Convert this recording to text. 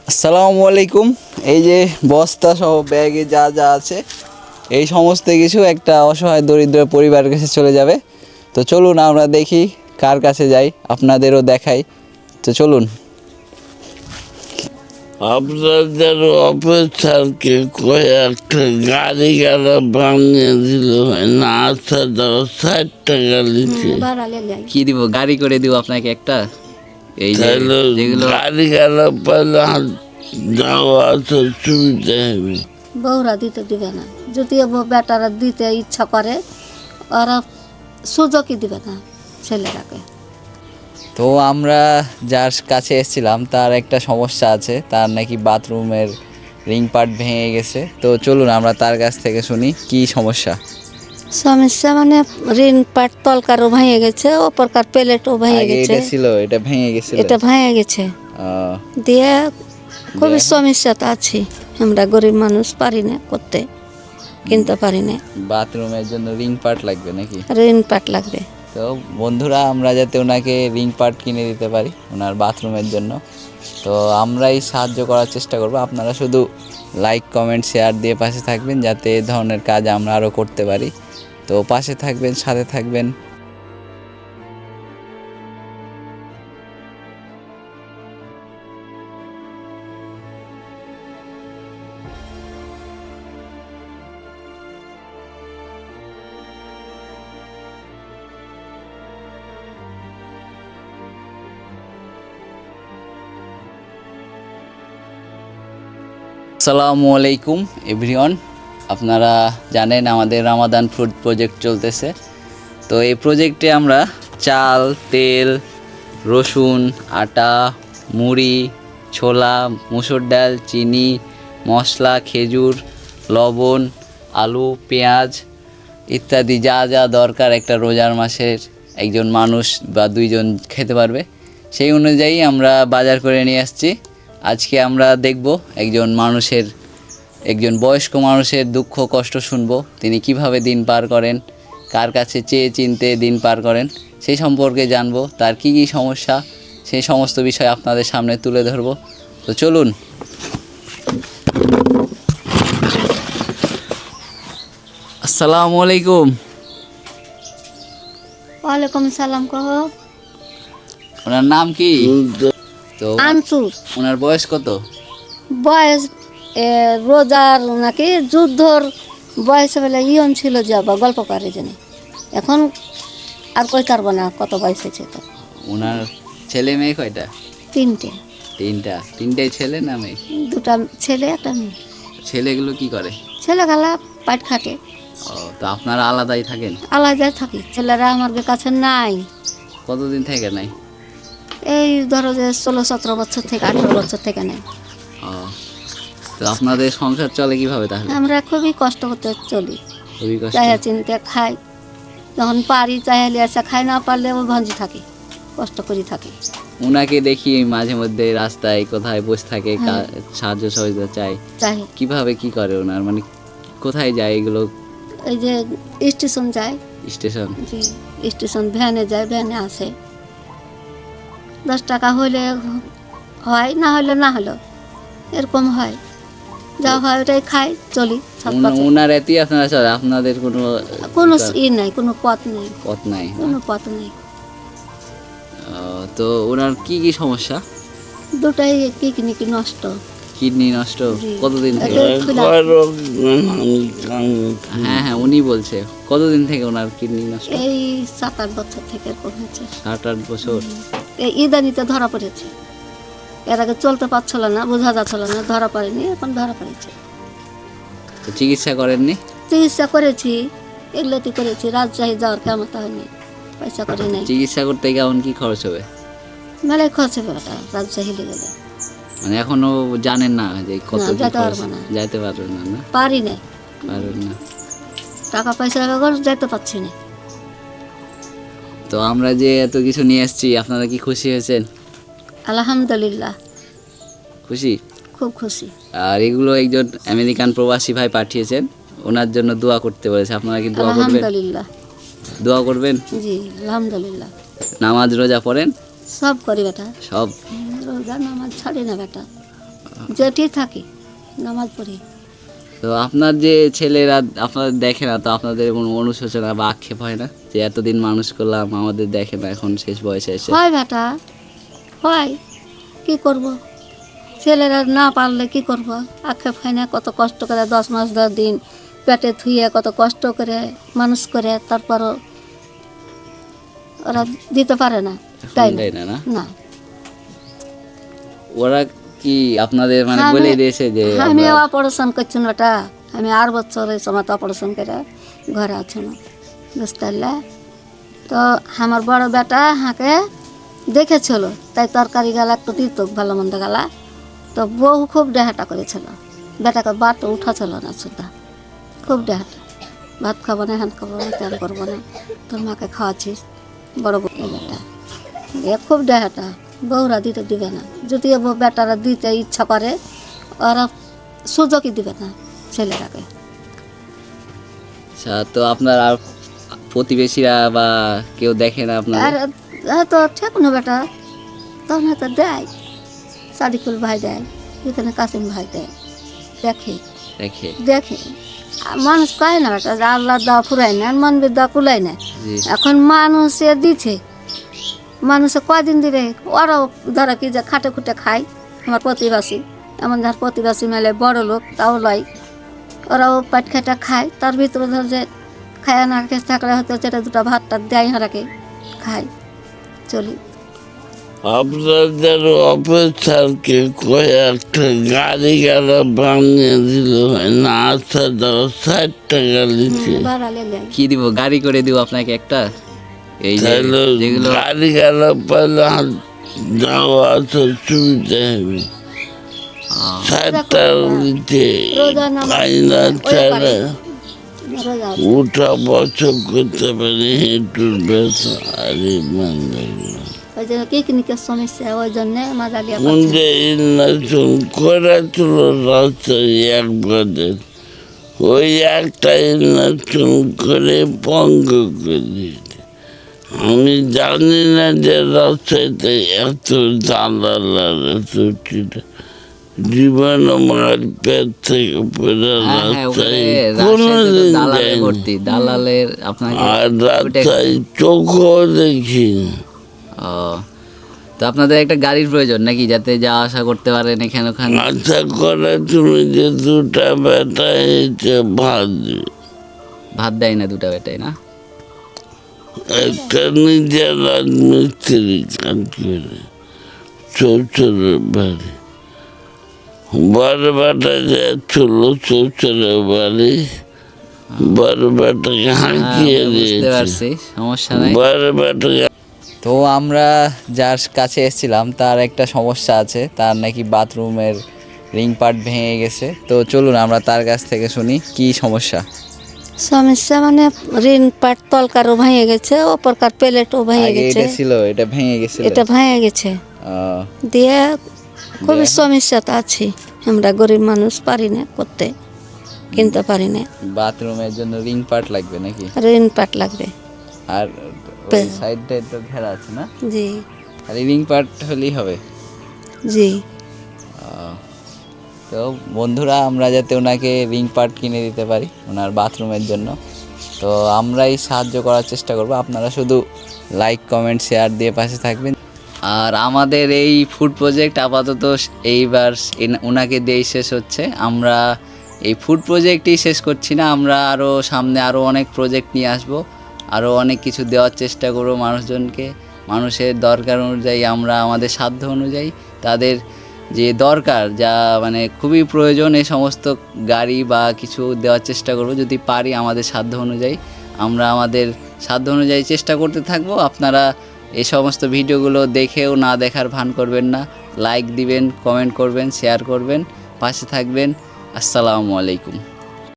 আসসালামু আলাইকুম। এই যে বস্তা সহ ব্যাগে যা যা আছে এই সমস্ত কিছু একটা অসহায় দরিদ্র পরিবারের কাছে চলে যাবে। তো চলুন আমরা দেখি কার কাছে যাই, আপনাদেরও দেখাই। তো চলুন। আপনাদের অফিসারকে কয়েকটা গাড়ি গাড়া ভাঙিয়ে দিল না, আচ্ছা দাও 60 টাকা লিখে কি দিব? গাড়ি করে দিব আপনাকে একটা। এই যে তাহলে যেগুলো গাড়ি গাড়া পাইলে যাওয়া আসার সুবিধা হবে। বউরা দিতে দিবে না, যদি বেটারা দিতে ইচ্ছা করে ওরা সুযোগই দিবে না ছেলেটাকে। তো আমরা যার কাছে এসেছিলাম তার একটা সমস্যা আছে, তার নাকি বাথরুমের রিং পার্ট ভেঙে গেছে। তো চলুন আমরা তার কাছ থেকে শুনি কি সমস্যা। সমস্যা মানে ঋণ পাট তলকারও ভেঙে গেছে, ওপরকার প্লেটও ভেঙে আগে গেছে। এটা ছিল, এটা ভেঙে গেছিল। এটা ভেঙে গেছে দিয়ে খুবই সমস্যা তো আছে। আমরা গরিব মানুষ, পারি না করতে, কিনতে পারি না। বাথরুমের জন্য রিং পার্ট লাগবে নাকি? ঋণ পাট লাগবে। তো বন্ধুরা, আমরা যাতে ওনাকে রিং পার্ট কিনে দিতে পারি ওনার বাথরুমের জন্য, তো আমরাই সাহায্য করার চেষ্টা করব। আপনারা শুধু লাইক কমেন্ট শেয়ার দিয়ে পাশে থাকবেন, যাতে এই ধরনের কাজ আমরা আরও করতে পারি। তো পাশে থাকবেন, সাথে থাকবেন। আসসালামু আলাইকুম এভরিওয়ান। আপনারা জানেন আমাদের রামাদান ফুড প্রজেক্ট চলতেছে। তো এই প্রজেক্টে আমরা চাল, তেল, রসুন, আটা, মুড়ি, ছোলা, মুসুর ডাল, চিনি, মশলা, খেজুর, লবণ, আলু, পেঁয়াজ ইত্যাদি যা যা দরকার একটা রোজার মাসের একজন মানুষ বা দুইজন খেতে পারবে, সেই অনুযায়ী আমরা বাজার করে নিয়ে আসছি। আজকে আমরা দেখব একজন বয়স্ক মানুষের দুঃখ কষ্ট শুনব, তিনি কিভাবে দিন পার করেন, কার কাছে চেয়ে চিনতে দিন পার করেন সেই সম্পর্কে জানবো। তার কি কি সমস্যা সেই সমস্ত বিষয় আপনাদের সামনে তুলে ধরব। তো চলুন। আসসালামু আলাইকুম। ওয়ালাইকুম সালাম। কহ ওনার নাম কি? তো আনসুর। ওনার বয়স কত? বয়স রোজার নাকি যুদ্ধর বয়সে বেলা ইয়ন ছিল, যাবা গল্প করে জানি। এখন আর কই পারবো না কত বয়স হয়েছে। তো ওনার ছেলে মেয়ে কয়টা? তিনটে। তিনটাই ছেলে না মেয়ে? দুটা ছেলে একটা মেয়ে। ছেলেগুলো কি করে? ছেলে গালা পাট খাটে। ও, তো আপনারা আলাদাই থাকেন? আলাদা থাকি। ছেলেরা আমার কাছে নাই। কতদিন থেকে নাই? এই ধরো যে 16-17 বছর থেকে, 18 বছর থেকে নেই। ও, তো আপনাদের সংসার চলে কিভাবে তাহলে? আমরা খুবই কষ্ট করতে চলি, খুবই কষ্ট। চাইয়া চিনতে খাই, যখন পারি চাইলে আসা খাই, না পারলে ও ভঞ্জি থাকি, কষ্ট করি থাকি। ওনাকে দেখি মাঝে মধ্যে রাস্তায় কোথায় বসে থাকে, সাহায্য সহযোগিতা চাই। চাই কিভাবে কি করে ওনার, মানে কোথায় যায় এগুলো? এই যে স্টেশন যায়। স্টেশন? জি, স্টেশন ভ্যানে যায়, ভ্যানে আসে। 10 টাকা হলে হয়, না হলে না হলো, এরকম হয়। যা হয় ওটাই খাই, চলি। ওনার এতেই আপনারা চলে? আপনাদের কোনো কোনো নাই, কোনো পথ নেই, পথ নাই? কোনো পথ নেই। তো ওনার কি কি সমস্যা? দুটাই কিডনি নষ্ট। কিডনি নষ্ট? জি। কতদিন থেকে? হ্যাঁ হ্যাঁ, উনি বলছে কতদিন থেকে ওনার কিডনি নষ্ট? এই 7-8 বছর থেকে এরকম হয়েছে। 7-8 বছর? এই ইদানিতে ধরা পড়েছে। এর আগে চলতে পারছিল না, বোঝা যাচ্ছিল না, ধরা পড়েনি, এখন ধরা পড়েছে। তো চিকিৎসা করেননি? চিকিৎসা করেছি, এগুলোতে করেছি। রাজশাহী যাওয়ার কেমন হয়নি, পয়সা করে নেই। চিকিৎসা করতে কেমন কি খরচ হবে? মেলায় খরচ হবে ওটা, রাজশাহী গেলে। মানে এখনো জানেন না যে কত না, কি যেতে খরচ? পারবো না। যাইতে পারবেন না? না পারি না, পারবেন না। টাকা পয়সা বেগর যেতে পারছি না। তো আমরা যে এত কিছু নিয়ে এসেছি, আপনারা কি খুশি হয়েছেন? আলহামদুলিল্লাহ, খুশি? খুব খুশি। আর এগুলো একজন আমেরিকান প্রবাসী ভাই পাঠিয়েছেন, ওনার জন্য দোয়া করতে বলেছে। আপনারা কি দোয়া করবেন? আলহামদুলিল্লাহ। দোয়া করবেন? জি, আলহামদুলিল্লাহ। নামাজ রোজা পড়েন? সব করি বেটা, সব? রোজা নামাজ ছাড়ি না বেটা। যেটি থাকি নামাজ পড়ি। তো আপনার যে ছেলেরা আপনাদের দেখে না, তো আপনাদের কোনো অনুশোচনা বা আক্ষেপ হয় না যে এতদিন মানুষ করলাম আমাদের দেখে না এখন শেষ বয়সে এসে? হয় বেটা, হয়, কি করব, ছেলেরা না পারলে কি করব, আক্ষেপ হয় না? কত কষ্ট করে 10 মাস 10 দিন পেটে থুয়ে কত কষ্ট করে মানুষ করে, তারপরও ওরা দিতে পারে না, তাই না? দেয় না না? না, ওরা কি আপনাদের মানে আমি- বলে দিয়েছে যে আমি আমরা- অপারেশন করছি না ওটা, আমি 8 বছরের সময় অপারেশন করে ঘরে আছি না, বুঝতে পারলে? তো আমার বড় বেটা হাঁকে দেখেছিল, তাই তরকারি গালা একটু দিত, ভালো মন্দ গালা, তো বউ খুব ডেহাটা করেছিল, বেটাকে বাট উঠাছিল না সুদ্ধা, খুব ডেহাটা, ভাত খাবো না, হ্যান খাবো না, তেল করবো না, তোর মাকে খাওয়াচ্ছিস, বড় বউ বেটা এ খুব ডেহাটা, বউরা দিতে দিবে না, যদি ও বেটারা দিতে ইচ্ছা করে ওরা সুযোগই দিবে না ছেলেরাকে। আচ্ছা, তো আপনার আর প্রতিবেশীরা বা কেউ দেখে না আপনার? আর তো ঠিক না বেটা, তখন হয়তো দেয়, সাদিকুল ভাই দেয়, এখানে কাসিম ভাই দেয়, দেখে দেখে? দেখে আর মানুষ কয় না বেটা যে আল্লাহ দেওয়া ফুরাই না, আর মানবীর দেওয়া কুলাই না, জি। এখন মানুষে দিচ্ছে, মানুষে কদিন দিবে, ওরাও ধরো কি যে খাটে খুটে খায়, আমার প্রতিবাসী, এমন ধর প্রতিবাসী মেলে বড় লোক তাও লয়, ওরাও পাট খাটা খায়, তার ভিতরে ধর যে খায় না খেয়ে থাকলে হয়তো যেটা দুটো ভাতটা দেয় হারাকে খায়, চলি। আপনাদের অফিসারকে কয়েকটা গাড়ি গাড়া বানিয়ে দিল হয় না, আসা যাওয়া 60 টাকা লিখে, বাড়ালে দেয়, কি দিব? গাড়ি করে দিব আপনাকে একটা, এই যে তাহলে যেগুলো গাড়ি গাড়া পাইলে যাওয়া আসার সুবিধা হবে। 60 টাকা লিখে রোজা নামাজ আইনা ছাড়া রোজা উঠা বছর করতে পারি, হেঁটুর ব্যথা আরে বান্ধব ওই জন্য পিকনিকের সমস্যা, ওই জন্যে মাদালিয়া মুন্ডে ইন্নাচুন করেছিল রাস্তায় একবারে, ওই একটা ইন্নাচুন করে ভঙ্গ করে দিয়েছে। আমি জানি না যে রাস্তাতে এত জানালার ছিল, জীবন আমার পেট থেকে পুরো হ্যাঁ হ্যাঁ, ওখানে রাস্তায় রাজশাহীতে তো কোনোদিন দালালে যায়নি, ভর্তি, দালালের আপনাকে আর ওটা- রাস্তায় চোখও দেখি না। ও, তো আপনাদের একটা গাড়ির প্রয়োজন নাকি, যাতে যাওয়া আসা করতে পারেন এখানে ওখানে? আশা করে তুমি যে দুটা বেটা হয়েছে ভাত দিবে। ভাত দেয় না দুটা বেটাই না? একটা নিজের রাজমিস্ত্রি কাজ করে শ্বশুরের বাড়ি, বড় বেটা যাচ্ছিল শ্বশুরের বাড়ি, বড় বেটাকে হাঁকিয়ে বুঝতে দিয়েছে, পারছি, সমস্যা নাই। বড় বেটাকে তো আমরা যার কাছে এসেছিলাম তার একটা সমস্যা আছে, তার নাকি বাথরুমের রিং পার্ট ভেঙে গেছে। তো চলুন আমরা তার কাছ থেকে শুনি কি সমস্যা। সমস্যা মানে ঋণ পাট তলকারও ভেঙে গেছে, অপরকার প্লেটও ভেঙে আগে গেছে, এটা ছিল, এটা ভেঙে গেছিল। এটা ভেঙে গেছে, দিয়ে খুবই সমস্যা তো আছে, আমরা গরিব মানুষ পারি না করতে, কিনতে পারি না, বাথরুমের জন্য রিং পার্ট লাগবে নাকি? ঋণ পাট লাগবে। আর ওই সাইডটায় তো ঘেরা আছে না, জি আর রিং পার্ট হলেই হবে। জি, তো বন্ধুরা, আমরা যাতে ওনাকে রিং পার্ট কিনে দিতে পারি ওনার বাথরুমের জন্য, তো আমরাই সাহায্য করার চেষ্টা করব। আপনারা শুধু লাইক কমেন্ট শেয়ার দিয়ে পাশে থাকবেন। আর আমাদের এই ফুড প্রজেক্ট আপাতত এইবার ওনাকে দিয়েই শেষ হচ্ছে। আমরা এই ফুড প্রজেক্টই শেষ করছি না, আমরা আরও সামনে আরও অনেক প্রজেক্ট নিয়ে আসব, আরও অনেক কিছু দেওয়ার চেষ্টা করব মানুষজনকে। মানুষের দরকার অনুযায়ী আমরা আমাদের সাধ্য অনুযায়ী তাদের যে দরকার, যা মানে খুবই প্রয়োজন, এই সমস্ত গাড়ি বা কিছু দেওয়ার চেষ্টা করব যদি পারি আমাদের সাধ্য অনুযায়ী। আমরা আমাদের সাধ্য অনুযায়ী চেষ্টা করতে থাকব। আপনারা এই সমস্ত ভিডিওগুলো দেখেও না দেখার ভান করবেন না, লাইক দিবেন, কমেন্ট করবেন, শেয়ার করবেন, পাশে থাকবেন। আসসালামু আলাইকুম।